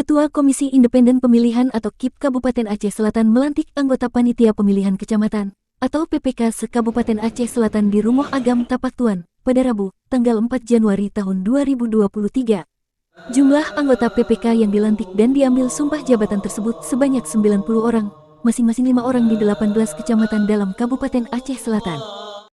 Ketua Komisi Independen Pemilihan atau KIP Kabupaten Aceh Selatan melantik anggota Panitia Pemilihan Kecamatan atau PPK se-Kabupaten Aceh Selatan di Rumah Agam Tapak Tuan pada Rabu, tanggal 4 Januari tahun 2023. Jumlah anggota PPK yang dilantik dan diambil sumpah jabatan tersebut sebanyak 90 orang, masing-masing 5 orang di 18 kecamatan dalam Kabupaten Aceh Selatan.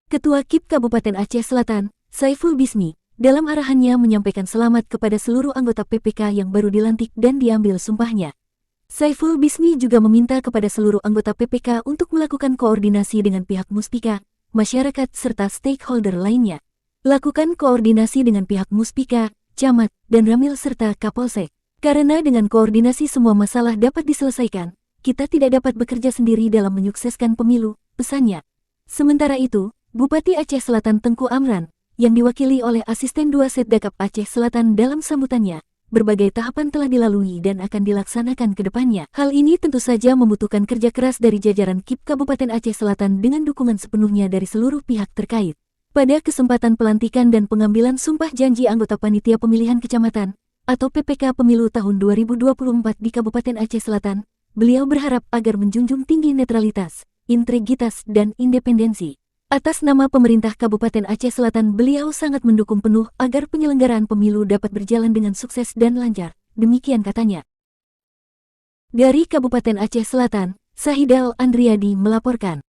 Ketua KIP Kabupaten Aceh Selatan, Saiful Bismi, dalam arahannya menyampaikan selamat kepada seluruh anggota PPK yang baru dilantik dan diambil sumpahnya. Saiful Bismi juga meminta kepada seluruh anggota PPK untuk melakukan koordinasi dengan pihak Muspika, masyarakat, serta stakeholder lainnya. Lakukan koordinasi dengan pihak Muspika, Camat, dan Ramil serta Kapolsek. Karena dengan koordinasi semua masalah dapat diselesaikan, kita tidak dapat bekerja sendiri dalam menyukseskan pemilu, pesannya. Sementara itu, Bupati Aceh Selatan Tengku Amran, yang diwakili oleh Asisten 2 Setdakap Aceh Selatan dalam sambutannya, berbagai tahapan telah dilalui dan akan dilaksanakan ke depannya. Hal ini tentu saja membutuhkan kerja keras dari jajaran KIP Kabupaten Aceh Selatan dengan dukungan sepenuhnya dari seluruh pihak terkait. Pada kesempatan pelantikan dan pengambilan sumpah janji anggota Panitia Pemilihan Kecamatan atau PPK Pemilu tahun 2024 di Kabupaten Aceh Selatan, beliau berharap agar menjunjung tinggi netralitas, integritas, dan independensi. Atas nama pemerintah Kabupaten Aceh Selatan, beliau sangat mendukung penuh agar penyelenggaraan pemilu dapat berjalan dengan sukses dan lancar. Demikian katanya. Dari Kabupaten Aceh Selatan, Sahidal Andriadi melaporkan.